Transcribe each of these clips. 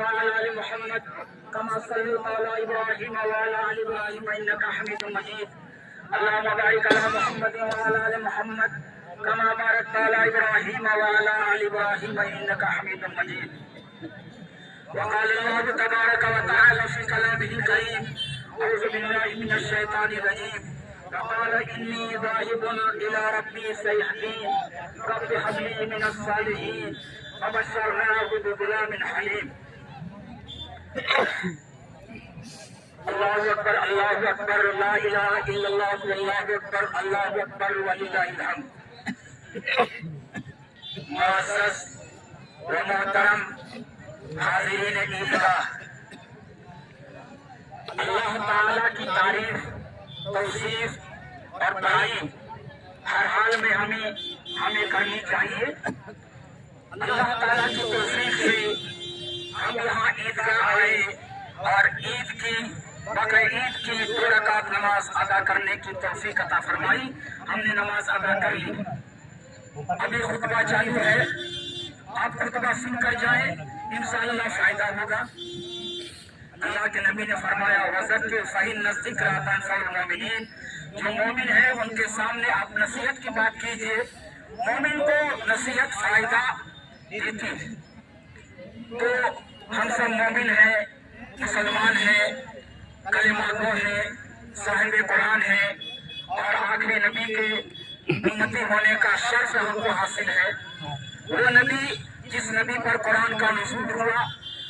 وعلى آل محمد كما صليت على إبراهيم وعلى آل إبراهيم إنك حميد مجيد. اللهم بارك على محمد وعلى آل محمد كما باركت على إبراهيم وعلى آل إبراهيم إنك حميد مجيد. وقال الله تبارك وتعالى في كلامه الكريم: أعوذ بالله من الشيطان الرجيم. وقال إني ذاهب إلى ربي سيهدين رب هب لي من الصالحين فبشرناه بغلام حليم. اللہ اکبر اللہ اکبر لا الہ الا اللہ واللہ اکبر اللہ اکبر وللہ الحمد. معزز و محترم حاضرین عیدگاہ، اللہ تعالیٰ کی تعریف، توصیف اور بڑائی ہر حال میں ہمیں کرنی چاہیے. اللہ تعالیٰ کی توفیق سے ہم یہاں عیدگاہ آئے اور بقر عید کی 2 رکعت نماز ادا کرنے کی توفیق عطا فرمائی. ہم نے نماز ادا کر لی. ابھی خطبہ چالو ہے، آپ خطبہ سن کر جائیں، انشاءاللہ فائدہ ہوگا. اللہ کے نبی نے فرمایا: وَذَكِّرْ فَإِنَّ الذِّكْرَ تَنفَعُ الْمُؤْمِنِينَ. جو مومن ہے ان کے سامنے آپ نصیحت کی بات کیجئے. مومن کو نصیحت فائدہ دیتی ہے. تو ہم سب مومن ہیں، مسلمان ہیں، کلمہ گو ہیں، صاحب قرآن ہیں اور آخری نبی کے امتی ہونے کا شرف ہم کو حاصل ہے. وہ نبی جس نبی پر قرآن کا نزول ہوا،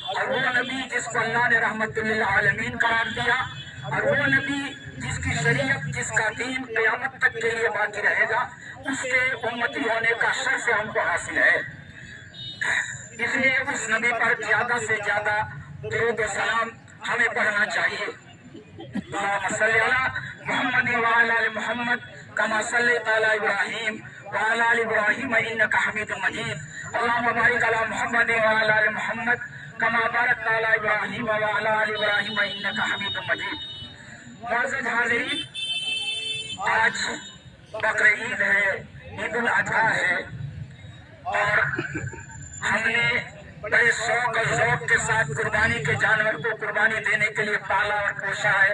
اور وہ نبی جس کو اللہ نے رحمت للعالمین قرار دیا، اور وہ نبی جس کی شریعت، جس کا دین قیامت تک کے لیے باقی رہے گا، اس کے امتی ہونے کا شرف ہم کو حاصل ہے. اس لیے اس نبی پر زیادہ سے زیادہ درود و سلام ہمیں پڑھنا چاہیے. اللہم صلی علی محمد وعلی آل محمد کما صلیت علی ابراہیم وعلی آل ابراہیم انک حمید مجید. اللہم بارک علی محمد وعلی آل محمد کما بارکت علی ابراہیم وعلی آل ابراہیم انک حمید مجید. معزز حاضرین، آج بقر عید ہے، عید الاضحیٰ ہے، اور ہم نے بڑے شوق اور ذوق کے ساتھ قربانی کے جانور کو قربانی دینے کے لیے پالا اور پوشا ہے.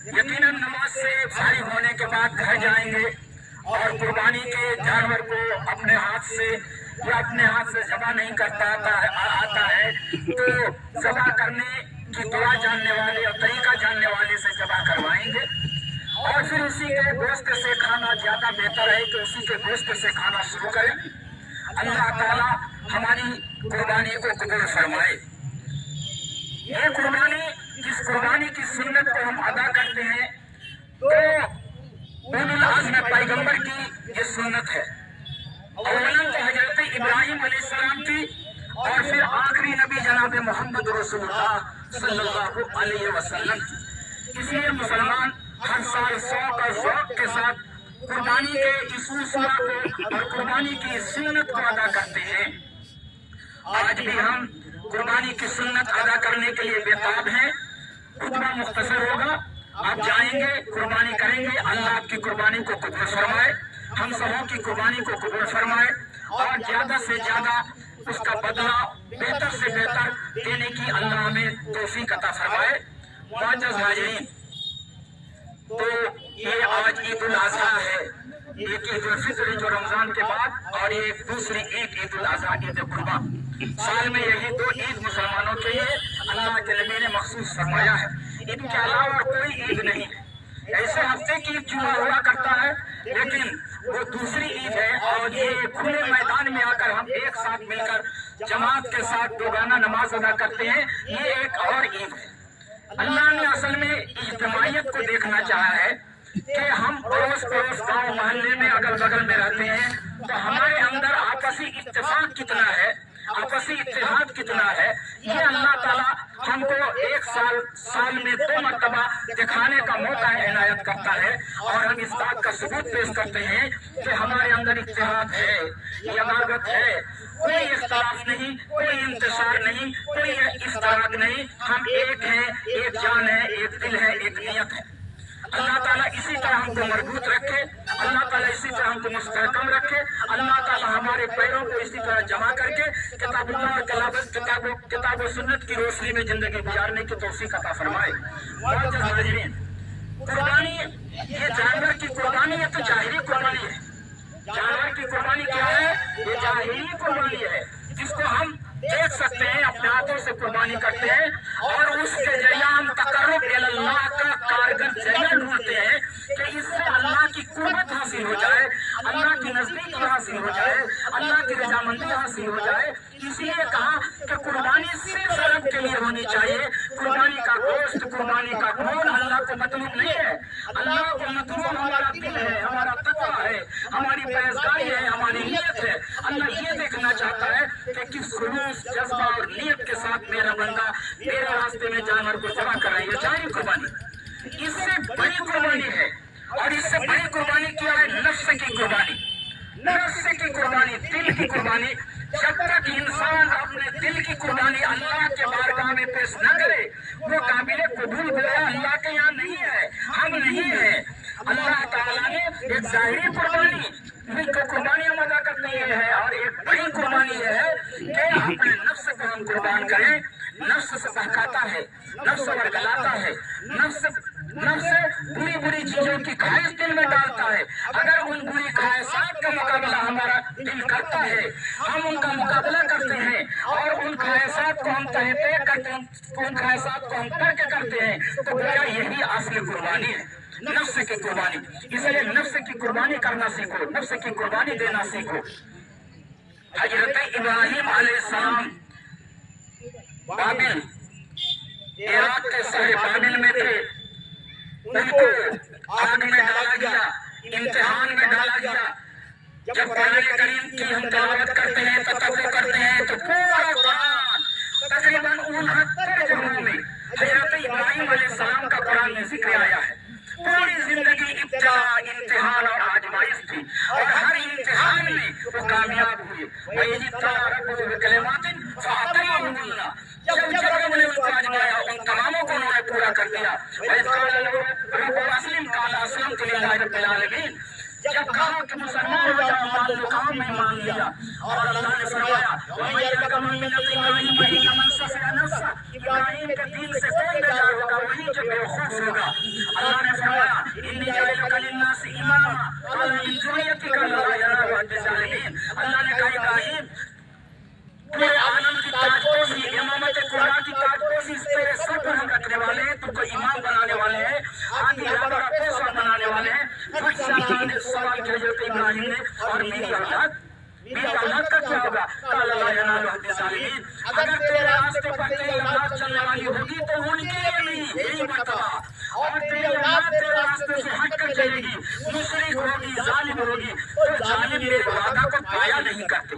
یقیناً نماز سے فارغ ہونے کے بعد گھر جائیں گے اور قربانی کے جانور کو اپنے ہاتھ سے ذبح نہیں کرتا آتا ہے تو ذبح کرنے کی دعا جاننے والے اور طریقہ جاننے والے سے ذبح کروائیں گے. اور پھر اسی کے گوشت سے کھانا زیادہ بہتر ہے کہ اسی کے گوشت سے کھانا شروع کریں. اللہ تعالیٰ ہماری قربانی کو قبول فرمائے. یہ قربانی، جس قربانی کی سنت کو ہم ادا کرتے ہیں، تو اولو العزم پیغمبر کی یہ سنت ہے. اولاً تو حضرت ابراہیم علیہ السلام کی، اور پھر آخری نبی جناب محمد رسول اللہ صلی اللہ علیہ وسلم کی. اس لیے مسلمان ہر سال شوق اور ذوق کے ساتھ قربانی کے اس اصول کو اور قربانی کی سنت کو ادا کرتے ہیں. آج بھی ہم قربانی کی سنت ادا کرنے کے لیے بےتاب ہیں. خطبہ مختصر ہوگا، آپ جائیں گے، قربانی کریں گے. اللہ آپ کی قربانی کو قبول فرمائے، ہم سبوں کی قربانی کو قبول فرمائے، اور زیادہ سے زیادہ اس کا بدلہ بہتر سے بہتر دینے کی اللہ ہمیں توفیق عطا فرمائے. معزز حاضرین، تو یہ آج عید الاضحیٰ ہے. ایک عید الفطر جو رمضان کے بعد، اور ایک دوسری عید الاضحیٰ، عید قربان. سال میں یہی 2 عید مسلمانوں کے لیے اللہ کے نبی نے مخصوص فرمایا ہے. ان کے علاوہ کوئی عید نہیں ہے. ایسے ہفتے کی عید جمعہ ہوا کرتا ہے، لیکن وہ دوسری عید ہے. اور یہ کھلے میدان میں آ کر ہم ایک ساتھ مل کر جماعت کے ساتھ دوگانہ نماز ادا کرتے ہیں، یہ ایک اور عید ہے. اللہ نے اصل میں اجتماعیت کو دیکھنا چاہا ہے کہ ہم پڑوس گاؤں محلے میں اگل بغل میں رہتے ہیں، تو ہمارے اندر آپسی اتفاق کتنا ہے، آپسی اتحاد کتنا ہے. یہ اللہ تعالیٰ ہم کو ایک سال میں 2 مرتبہ دکھانے کا موقع عنایت کرتا ہے، اور ہم اس بات کا ثبوت پیش کرتے ہیں کہ ہمارے اندر اتحاد ہے، یگانت ہے، کوئی اختلاف نہیں، کوئی انتشار نہیں، کوئی اشتراک نہیں. ہم ایک ہیں، ایک جان ہے، ایک دل ہے، ایک نیت ہے. अल्लाह ताला इसी तरह हमको मजबूत रखे, अल्लाह ताला इसी तरह हमको मुस्तहकम रखे, अल्लाह ताला हमारे पैरों को इसी तरह जमा करके किताबुल्लाह और किताब सुन्नत की रोशनी में जिंदगी गुजारने की तौफीक अता फरमाए। मुअज़्ज़ज़ हाज़िरीन, कुर्बानी, ये जानवर की कुर्बानी है तो जाहिरी कुर्बानी है। जानवर की कुर्बानी क्या है? ये जाहिरी कुर्बानी है, जिसको हम देख सकते हैं, अपने हाथों से कुर्बानी करते हैं और उसके जरिए हम तकर्रुब इल्लाह का कारगर जरिया ढूंढते हैं कि इससे अल्लाह की कुर्बत हासिल हो जाए, अल्लाह की नजदीकी हासिल हो जाए, अल्लाह की रजामंदी हासिल हो जाए। इसलिए कहा कि कुर्बानी सिर्फ रब के लिए होनी चाहिए। कुर्बानी का गोश्त, कुर्बानी का खून अल्लाह को मतलूब नहीं है। अल्लाह को मतलूब हमारा दिल है, हमारा तक़वा है, हमारी परहेज़गारी है, हमारी नीयत है। अल्लाह ये देखना चाहता है कि किस खुलूस, जज्बा और नीयत के साथ मेरा बंदा मेरे रास्ते में जानवर को जमा कर रही है। जाहिर कुर्बानी इससे बड़ी कुर्बानी है, और इससे बड़ी कुर्बानी क्या है? नफ्स की कुर्बानी, नफ्स की कुर्बानी, दिल की कुर्बानी। जब तक इंसान अपने दिल की कुर्बानी अल्लाह के बारगाह में पेश न करे, वो काबिल कबूल गया अल्लाह के यहाँ नहीं है, हम नहीं है। अल्लाह ताला ने एक जाहिरी कुर्बानी, कुर्बानी हम अदा करते हैं, और एक बड़ी कुर्बानी है कि अपने नफ्स को हम कुर्बान करें। नफ्स से बहकाता है, नफ्स वर्गलाता है, नफ्स बुरी बुरी चीजों की ख्वाहिश दिल में डालता है। अगर उन बुरी ख्वाहिशात का मुकाबला हमारा दिल करता है, हम उनका मुकाबला करते हैं और उन ख्वाहिशात को हम तय करते हैं, उन ख्वाहिशात को हम तर्क करते हैं, तो गोया यही असली कुर्बानी है, नफ्स की कुर्बानी। इसलिए नफ्स की कुर्बानी करना सीखो, नफ्स की कुर्बानी देना सीखो। हजरत इब्राहिम अलैहिस्सलाम बाबिल, इराक के शहर बाबिल में थे। उनको आग में डाला गया, इम्तिहान में डाला गया। जब कुरान करीम की हम तिलावत करते हैं, तदब्बुर करते हैं, तो पूरा कुरान तकरीबन 69 जगहों में हजरत इब्राहिम अलैहिस्सलाम का कुरान में जिक्र आया है। पूरी जिंदगी इब्तिला, इम्तिहान और आजमाइश थी, और हर इम्तिहान में वो कामयाब हुए। जब उन्होंने उनको आजमाया, उन तमामों को उन्होंने पूरा कर दिया। जब कहा कि मुसलमान हो जाओ, मान लो, कहा मैं मान लिया। और अल्लाह ने फरमाया इब्राहिम के दिल से कौन बेजार होगा? वही जो बेवकूफ होगा। अल्लाह ने फरमाया इन्नी जाइलुका लिन्नासी इमामा क़ाल मिन ज़ुर्रिय्यतिका ला यनालु अहदी ज़ालिमीन। अल्लाह ने कहा इब्राहिम, पूरे आलम की ताजपोशी, इमामत कुरान की ताजपोशी तेरे सर पर हम रखने वाले हैं, तुमको इमाम बनाने वाले हैं, आगे बड़ा पेशवा बनाने वाले हैं। फिर सवाल किया हजरत इब्राहिम ने, और मेरी औलाद का क्या होगा? क़ाल ला यनालु अहदी ज़ालिमीन। अगर तेरे रास्ते पर तेरी औलाद चलने वाली होगी तो उनके लिए नहीं, यही मर्तबा। और तेरी औलाद तेरे रास्ते से हट कर चलेगी, मुशरिक होगी, जालिम होगी, तो जालिम मेरे वादा को पाया नहीं करते।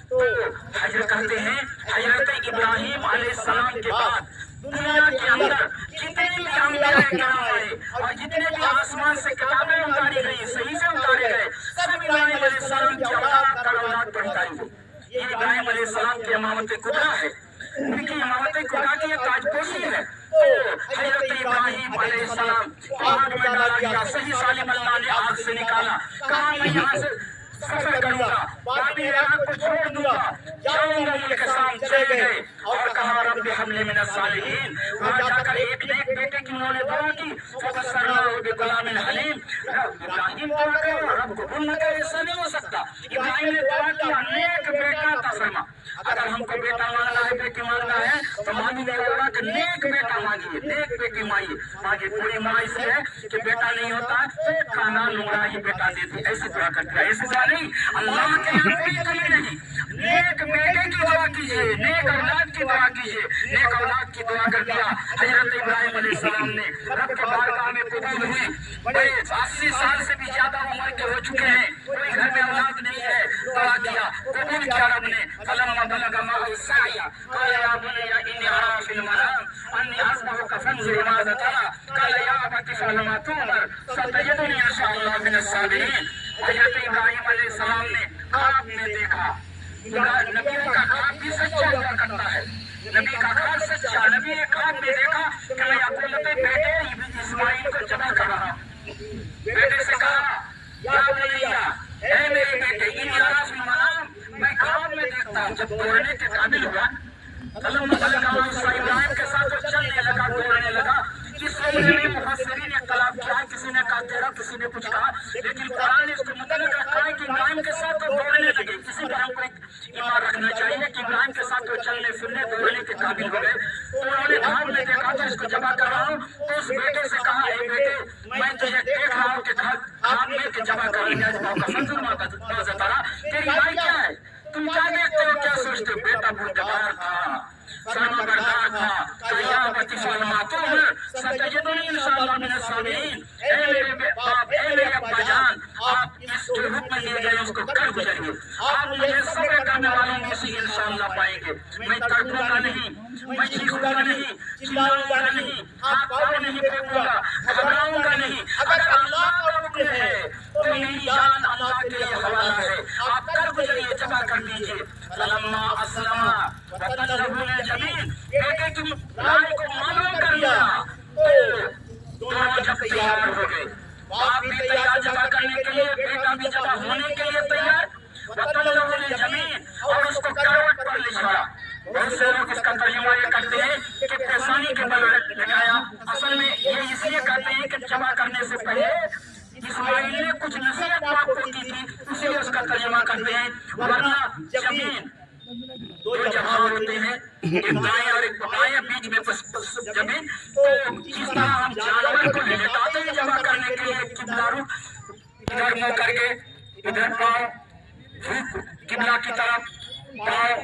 तो हजरत कहते हैं, हजरत इब्राहिम अलैहिस्सलाम के बाद दुनिया के अंदर जितने भी अंबिया किराम आए और जितने भी आसमान से किताबें उतारी गई, सही से उतारे गए, सब इब्राहिम अलैहिस्सलाम की औलाद पर उतारी गई। ये इब्राहिम अलैहिस्सलाम की इमामत कुबरा है, उनकी इमामत कुबरा की ताजपोशी है। तो हजरत इब्राहिम अलैहिस्सलाम आग में डाला गया, सही सालिम अल्लाह ने आग से निकाला। कहा मैं यहाँ से सफर करूंगा, बाबी इराक को छोड़ दूंगा, जाऊंगा मुल्क शाम। चले गए और कहा रब्बि हब्ली मिनस सालिहीन। वहां जाकर एक नेक बेटे की उन्होंने दुआ की, फबशरनाहु बिगुलामिन हलीम। इब्राहिम दुआ करो, रब कबूल न करे, ऐसा नहीं हो सकता। इब्राहिम ने दुआ किया, नेक बेटा अता फरमा। अगर हमको बेटा मांगना है, बेटी मांगना है, तो मांगी नहीं होगा कि नेक बेटा मांगिए, नेक बेटी मांगिए। पूरी माँ इसलिए है कि बेटा नहीं होता तो खाना लूंगा ये बेटा देती, ऐसी दुआ करती है। ऐसी दुआ नहीं, अल्लाह के यहाँ कोई कमी नहीं। नेक बेटे की दुआ कीजिए, नेक औलाद की दुआ कीजिए। नेक औलाद की दुआ कर दिया हजरत इब्राहिम अलैहिस्सलाम ने, रब के बारगाह में कबूल हुई। बड़े 80 साल से भी ज्यादा उम्र के हो चुके हैं, कोई घर में औलाद नहीं है, दुआ किया, कबूल किया रब ने। फलम्मा बलगा मअहु साया क़ाल या बुनय्या इन्नी अरा फिल मनाम अन्नी अज़बहुका फंज़ुर माज़ा तरा क़ाल या अबति इफ़अल मा तु'मर सतजिदुनी इंशाअल्लाह मिनस साबिरीन। हजरत इब्राहिम अलैहिस्सलाम ने ख्वाब में देखा। नबी का ख्वाब भी सच्चा हुआ करता है, नबी का ख्वाब सच्चा। नबी ने ख्वाब में देखा कि मैं अकुलते बेटे इस्माइल को जमा कर रहा हूँ। बेटे से कहा, या बुनैया, ऐ मेरे बेटे, इन यारास में मनाम, मैं ख्वाब में देखता हूँ। जब दौड़ने के काबिल हुआ, इब्राहिम के साथ वो चलने लगा, दौड़ने लगा। इस मामले में मुफस्सिरीन ने इख्तिलाफ किया, किसी ने कहा 13, किसी ने कुछ कहा, लेकिन कुरान ने इसको मुतलक रखा है कि इब्राहिम के साथ वो दौड़ने लगे। इसी पर हमको ईमान रखना चाहिए कि इब्राहिम के साथ वो चलने फिरने दौड़ने के काबिल हो गए। तो उन्होंने ख्वाब में देखा तो इसको जमा कर रहा हूँ। तो उस बेटे से कहा, ए बेटे, मैं तुझे देख रहा हूँ कि ख्वाब में कि जमा कर रही है। तेरी भाई क्या है, तुम क्या देखते हो, क्या सोचते हो? बेटा बुरदार था, सरमाबरदार था, कयामती सलमातुम सतजदुनी इंशाअल्लाह मिन अस्साबिरीन। ए मेरे बाप, ए मेरे अब्बा जान, आप इस जो हुक्म दिए गए उसको कर गुजरिए। आप मुझे सब्र करने वालों में से इंशाअल्लाह पाएंगे। मैं तड़पूंगा नहीं, मैं चीखूंगा नहीं, चिल्लाऊंगा नहीं, हाथ पाँव नहीं फेंकूंगा, घबराऊंगा नहीं। अगर अल्लाह का हुक्म है तो मेरी जान अल्लाह के लिए हवाला है। आप कर गुजरिए, जमा कर दीजिए। फलम्मा अस्लमा वतल्लहु लिलजबीन, बेटे की राय को मालूम कर लिया तो दोनों जब तैयार हो गए। बाप भी तैयार जमा करने के लिए, बेटा भी जमा होने के लिए तैयार। वतल्लहु लिलजबीन, और उसको करवट पर लिछाया। बहुत से लोग इसका तर्जुमा ये करते हैं कि पेशानी के बल लगाया। असल में ये इसलिए कहते हैं कि जमा करने से पहले इस्माइल ने कुछ नसीहत बाप को की थी, इसलिए उसका तर्जुमा करते हैं। वरना जमीन दो जगह होते हैं, एक दाएं और एक बाएं, बीच में जमीन। तो जिस तरह हम जानवर को लेटाते हैं जमा करने के लिए, किबला रुख, इधर मुंह करके, इधर पाँव, किबला की तरफ पाँव,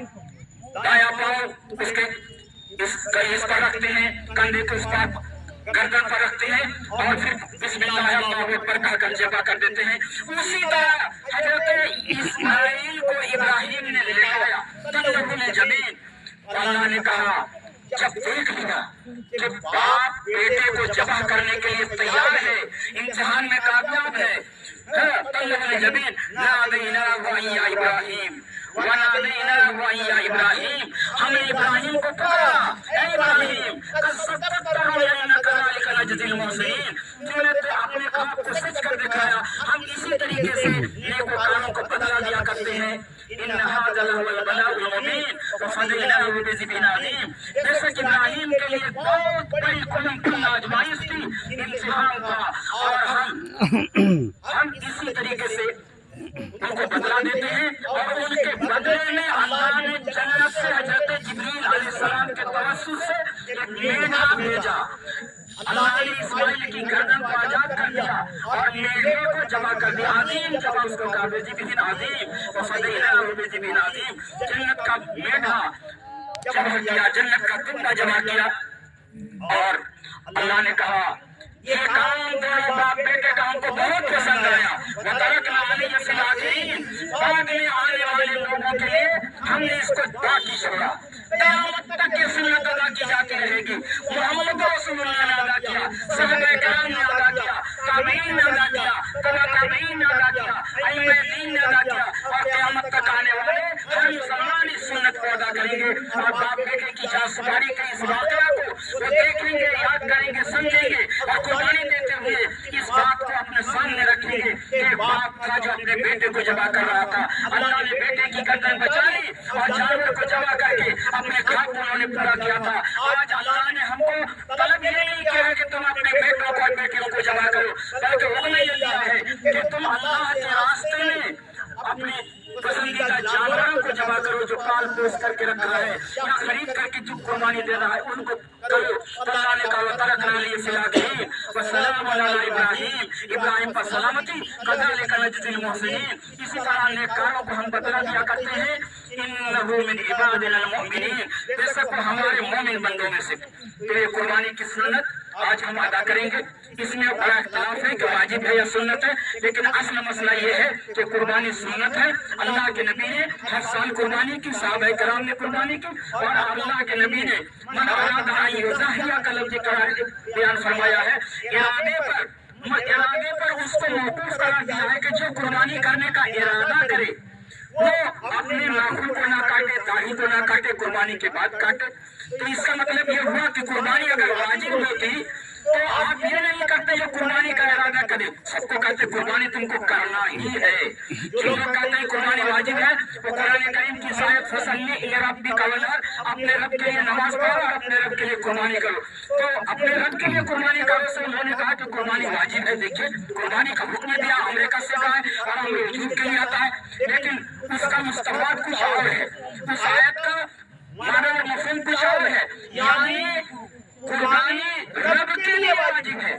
दाया पाँव उसके इस पर रखते हैं, कंधे को उस पर गर्दन पर रखते हैं और फिर बिस्मिल्लाह अल्लाहु अकबर कहकर जमा कर देते हैं। उसी तरह हजरत इस्माइल को इब्राहिम ने लेटाया, तल्लहुल जमीन। अल्लाह ने कहा, जब देख लिया कि बाप बेटे को जमा करने के लिए तैयार है, इम्तिहान में कामयाब है, तल्लहुल जमीन, नादैनाहु या इब्राहिम वनादैनाहु या इब्राहिम, हमने इब्राहिम को पुकारा, ऐ इब्राहिम, तूने तो अपने काम को सच कर दिखाया, हम इसी तरीके से नेकोकारों को बदला दिया करते हैं। इन हाज़ल हुवल बलाउल मुबीन व फदैनाहु बिज़िबिन अज़ीम। बेशक इब्राहिम के लिए बहुत बड़ी कुल आजमाइश थी, इम्तिहान था, और हम इसी तरीके से उनको बदला देते हैं। और उनके बदले में अल्लाह ने जन्नत से हजरत जिब्रील अलैहिस्सलाम के तवस्सुल से एक मेढ़ा भेजा। अल्लाह ने इस्माइल की गर्दन को आजाद कर दिया और मेढ़े को जमा कर दिया। अजीम जमा उसको कहा, बिज़िबिन अज़ीम व फदैनाहु बिज़िबिन अज़ीम। जन्नत का मेढ़ा जमा किया, जन्नत का टुकड़ा जमा किया। और अल्लाह ने कहा, ये काम दोनों बाप बेटे का हमको बहुत पसंद आया। वतरकना अलैहि फिल आखिरीन, बाद में आने वाले लोगों के लिए हमने इसको बाकी छोड़ा। क़यामत तक ये सुन्नत अदा की जाती रहेगी। मोहम्मद रसूलुल्लाह ने अदा किया, सहाबाए किराम ने अदा किया, ताबईन ने अदा किया, तबा ताबईन ने अदा किया, अइम्मा दीन ने अदा किया, और क़यामत तक आने वाले हर मुसलमान इस सुन्नत को अदा करेंगे। और बाप बेटे की जासूबारी के इस वाक़या को वो देखेंगे, याद करेंगे, समझेंगे और कुर्बानी देते हुए इस बात को अपने सामने रखेंगे कि बाप था जो अपने बेटे को जमा कर रहा था। अल्लाह ने बेटे की गर्दन बचा ली और जानवर को जमा करके अपने ख्वाब को उन्होंने पूरा किया था। आज अल्लाह ने हमको तलब ये नहीं किया कि तुम अपने बेटों को और बेटियों को जमा करो, बल्कि हुक्म ये दिया है कि तुम अल्लाह के रास्ते में अपने पसंदीदा जानवरों को जमा करो, जो पाल पोस करके रखा है या खरीद करके जो कुर्बानी दे रहा है उनको करो। अल्लाह ने कहा, तरकना अलैहि फिल आखिरीन व सलामुन अला इब्राहिम, इब्राहिम पर सलामती, कज़ालिका नजज़िल मुहसिनीन। इसी तरह नेककारों को हम बदला दिया करते हैं। इन्नहु मिन इबादिना मुमिनीन, बेशक वो हमारे मोमिन बंदों में से। तो ये कुर्बानी की सुन्नत आज हम अदा करेंगे। इसमें बड़ा इख्तिलाफ है कि वाजिब है या सुन्नत है, लेकिन असल मसला ये है कि कुर्बानी सुन्नत है। अल्लाह के नबी ने हर साल कुर्बानी की, सहाबाए किराम ने कुर्बानी की, और अल्लाह के नबी ने मन अरादा अन युज़हिया का लफ्ज़ बयान फरमाया है। इरादे पर उसको मौकूफ करार दिया है कि जो कुर्बानी करने का इरादा करे वो अपने नाखून को ना काटे, दाढ़ी को ना काटे, कुर्बानी के बाद काटे। तो इसका मतलब ये हुआ कि कुर्बानी अगर वाजिब होती तो आप ये नहीं करते जो कुर्बानी का इरादा करे, सबको कहते कुर्बानी तुमको करना ही है। जो लोग कहते हैं कुर्बानी वाजिब है, वो कुरान करीम की आयत फसल्ली इला रब्बिका वनहर, अपने रब के लिए नमाज पढ़ो और अपने रब के लिए कुर्बानी करो। तो अपने रब के लिए कुर्बानी करो से उन्होंने कहा कि कुर्बानी वाजिब है। देखिए कुर्बानी का हुक्म दिया, अमेरिका से कहा है और हम वजूद के लिए आता है, लेकिन उसका मुस्तहब कुछ और है, उस आयत का माना और मफहूम कुछ और है। यानी कुर्बानी रब के लिए वाजिब है,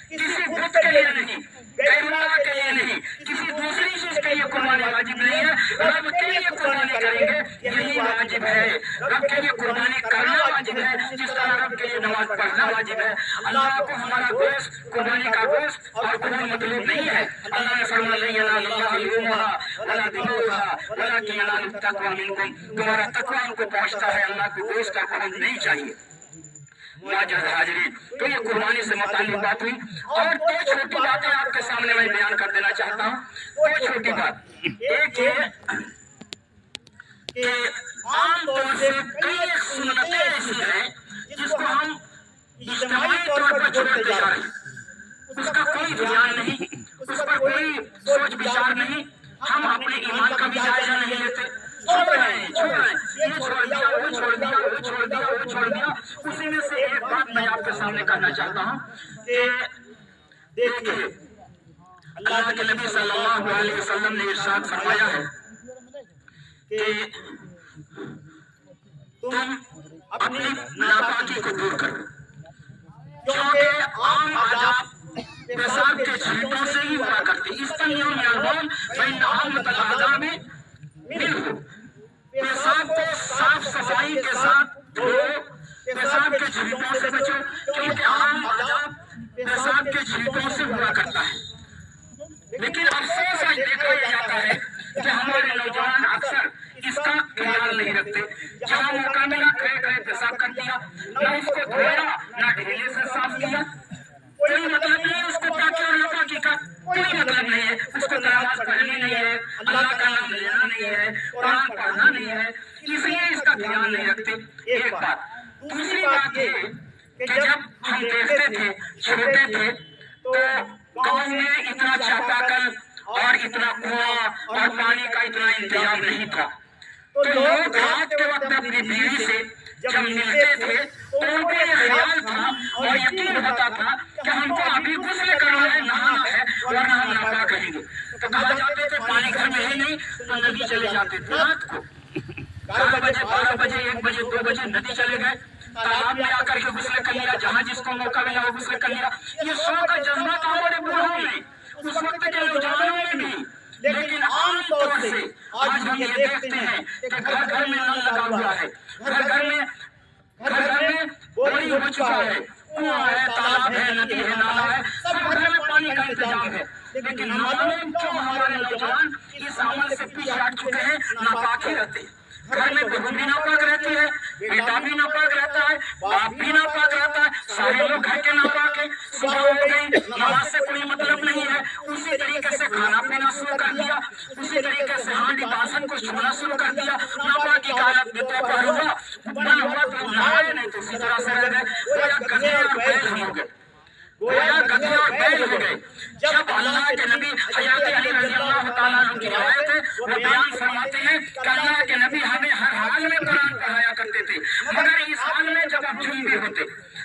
किसी बुत के लिए नहीं, गैरुल्लाह के लिए नहीं, किसी दूसरी चीज के लिए कुर्बानी वाजिब नहीं है। रब के लिए कुर्बानी करेंगे यही वाजिब है। रब के लिए कुर्बानी करना वाजिब है, जिस तरह रब के लिए नमाज पढ़ना वाजिब है। अल्लाह को हमारा गोश्त, कुर्बानी का गोश्त और खून मतलब नहीं है। अल्लाह ने फरमाया तुम्हारा तकवा उनको पहुंचता है, अल्लाह को गोश्त का खून नहीं चाहिए। हाजिरीन, तो ये कुर्बानी से मुताल्लिक बात हुई। और दो छोटी बातें आपके सामने मैं बयान कर देना चाहता हूँ। दो छोटी बात, एक है कि आमतौर से कई सुन्नतें ऐसी हैं जिसको हम इज्तिमाई तौर पर छोड़ते जा रहे हैं, उसका कोई ध्यान नहीं, उस पर कोई सोच विचार नहीं, हम अपने ईमान का भी जायजा नहीं लेते, छोड़ रहे हैं, ये छोड़ दिया, वो छोड़ दिया, वो छोड़ दिया, वो छोड़ दिया। उसी में से एक बात मैं आपके सामने करना चाहता हूँ कि देखिए अल्लाह के नबी सल्लल्लाहु अलैहि वसल्लम ने इरशाद फरमाया है कि तुम अपनी नापाकी को दूर करो, क्योंकि आम आदाब पेशाब के छींटों से ही हुआ करती। इस पेशाब को साफ सफाई के साथ धो, पेशाब के छींटों से बचो, क्योंकि आम आदाब पेशाब के छींटों से हुआ करता है। लेकिन अफसोस आज देखा जाता है कि हमारे नौजवान अक्सर इसका ख्याल नहीं रखते। जहाँ मौका मिला खड़े खड़े पेशाब कर दिया, न उसको धोया न ढेले से साफ किया। कोई मतलब नहीं है उसको ताकि और नापाकी का, कोई मतलब नहीं है उसको। नमाज पढ़नी नहीं है, अल्लाह का नाम लेना नहीं है, कुरान पढ़ना नहीं है, इसलिए इसका ध्यान नहीं रखते। एक बात। दूसरी बात ये कि जब हम देखते थे, छोटे थे, तो गांव में इतना चापाकल और इतना कुआं और पानी का इतना इंतजाम नहीं था, तो लोग रात के वक्त अपनी बीवी से जब मिलते थे तो उनको ये ख्याल था और यकीन होता था कि हमको अभी गुस्ल करना है, नहाना है, वरना हम नापाक रहेंगे। तो कहा जाते थे पानी घर में है नहीं, तो नदी चले जाते थे। रात को 11 बजे, 12 बजे, 1 बजे, 2 बजे नदी चले गए, तालाब में आकर के गुस्ल कर लिया, जहाँ जिसको मौका मिला वो गुस्ल कर लिया। ये शौक का जज्बा था हमारे बूढ़ों में, उस वक्त के नौजवानों में भी। लेकिन आम तौर से आज हम ये देखते हैं कि घर घर में नल लगा हुआ है, घर घर में बोरी हो चुका है, कुआं है, तालाब है, नदी है, नाला है, सब घर में पानी का इंतजाम है। लेकिन मालूम क्यों हमारे नौजवान इस अमल से पीछे हट चुके हैं, नापाक ही रहते हैं। घर में बहू भी नापाक रहती है, बेटा भी नापाक रहता है, बाप भी नापाक रहता है, सारे लोग घर के नापाक है। सुबह हो गई, नमाज से कोई मतलब नहीं है, उसी तरीके से खाना पीना शुरू कर दिया, उसी तरीके से हांडी बासन को छूना शुरू कर दिया। नापाकी का हालत में दोपहर हुआ, बना हुआ तो नहाए नहीं, तो उसी तरह से रह गए, गोया गधे और बैल हो गए, गोया गधे और बैल हो गए। जब अल्लाह के नबी हज़रत अली रज़ियल्लाहु ताला अन्हु की रिवायत है, वो बयान फरमाते हैं कि अल्लाह के नबी हमें हर हाल में कुरान पढ़ाया करते थे, मगर इस हाल में जब आप जुम्बी होते,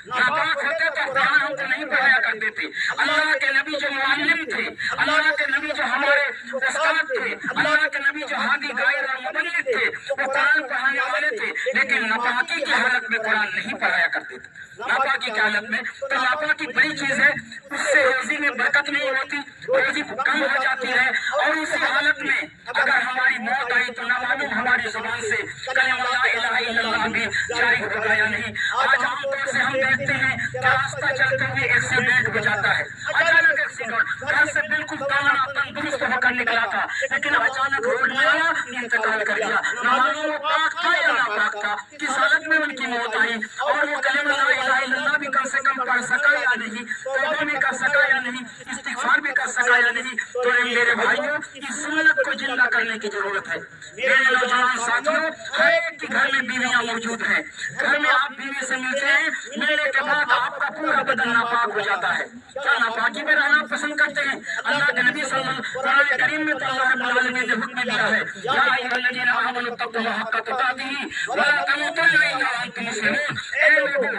नापाक होते, तो कुरान हमको नहीं पढ़ाया करते थे। अल्लाह के नबी जो मुअल्लिम थे, अल्लाह के नबी जो हमारे उस्ताद थे, अल्लाह के नबी जो हादी गायर और मुबल्लिग थे, वो कुरान पढ़ाने वाले थे, लेकिन नापाकी की हालत में कुरान नहीं पढ़ाया करते थे। नापाकी की हालत में, तो नापाकी बड़ी चीज है, उससे रोजी में बरकत नहीं होती, रोजी कम हो जाती है। और उसी हालत में अगर हमारी मौत आई तो ना मालूम हमारी जुबान से कलमा ला इलाहा इल्लल्लाह भी जारी होगा या नहीं। आज आमतौर से हम देखते हैं कि रास्ता चलते हुए एक्सीडेंट हो जाता है, अचानक एक्सीडेंट, घर से बिल्कुल ताना तंदुरुस्त होकर निकला था, लेकिन अचानक रोड में आया, इंतकाल कर दिया। ना मालूम वो पाक था या नापाक था, किस हालत में उनकी मौत आई, और वो कलमा ला इलाहा इल्लल्लाह भी कम से कम पढ़ सका या नहीं, तौबा भी कर सका या नहीं, इस्तिगफार भी कर सका या नहीं। तो मेरे भाइयों, इस सुन्नत को जिंदा करने की जरूरत है। मेरे नौजवान साथियों, हर एक के घर में बीवियां मौजूद हैं। घर में आप बीवी से मिलते हैं, मिलने के बाद आपका पूरा बदन नापाक हो जाता है। क्या नापाकी में रहना पसंद करते हैं? अल्लाह के नबी कुरान करीम में तो अल्लाह रब्बुल आलमीन ने हुक्म दिया है, या अय्युहल्लज़ीना आमनू तक़ुल्लाह हक़्क़ तुक़ातिही व ला तमूतुन्ना इल्ला व अंतुम मुस्लिमून। ऐ लोगों,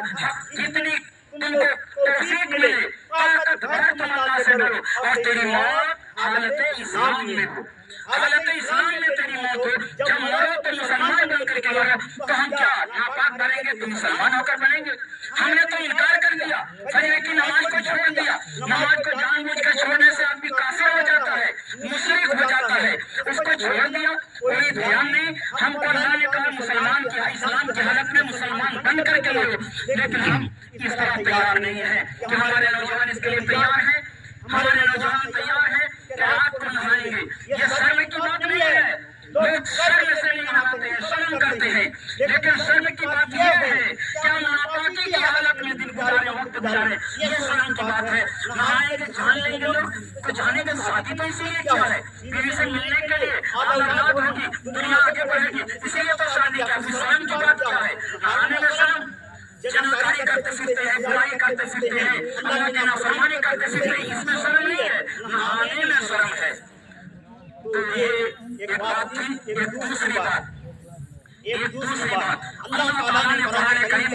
जितनी तुमको तौफीक मिले, ताकत भर तुम अल्लाह से डरो और तेरी मौत हालत इस्लाम में हो। हालत इस्लाम में तेरी मौत हो। जब मरो तो मुसलमान बन करके मरो। तो हम क्या नापाक बनेंगे तो मुसलमान होकर बनेंगे? हमने तो इनकार कर दिया, फजर की नमाज को छोड़ दिया। नमाज को जानबूझकर छोड़ने से आदमी काफिर हो जाता है, मुशरिक हो जाता है। उसको छोड़ दिया, कोई ध्यान नहीं। हमको अल्लाह ने कहा मुसलमान की इस्लाम की हालत में मुसलमान बन करके मरो, लेकिन हम इस तरह तैयार नहीं है। कि हमारे नौजवान इसके लिए तैयार हैं? हमारे नौजवान तैयार हैं कि रात को नहाएंगे? ये शर्म की बात नहीं है। लोग शर्म से नहीं नहाते हैं, शर्म करते हैं, लेकिन शर्म की बात यह है क्या नापाकी की हालत में दिन गुजारे, वक्त गुजारे, ये शर्म की बात है। नहाएंगे, जान लेंगे लोग तो जानेंगे शादी तो इसीलिए क्या है, बीवी से मिलने के लिए, औलाद होगी, दुनिया आगे बढ़ेगी, इसीलिए तो शादी क्या है। शर्म की बात क्या है? नहाने में शर्म, जनाकारी करते फिरते हैं, बुराई करते फिरते हैं, अल्लाह की नाफरमानी करते फिरते हैं, इसमें शर्म नहीं है, नहाने में शर्म है। तो ये एक बात थी। एक दूसरी बात, अल्लाह ताला ने कुरान करीम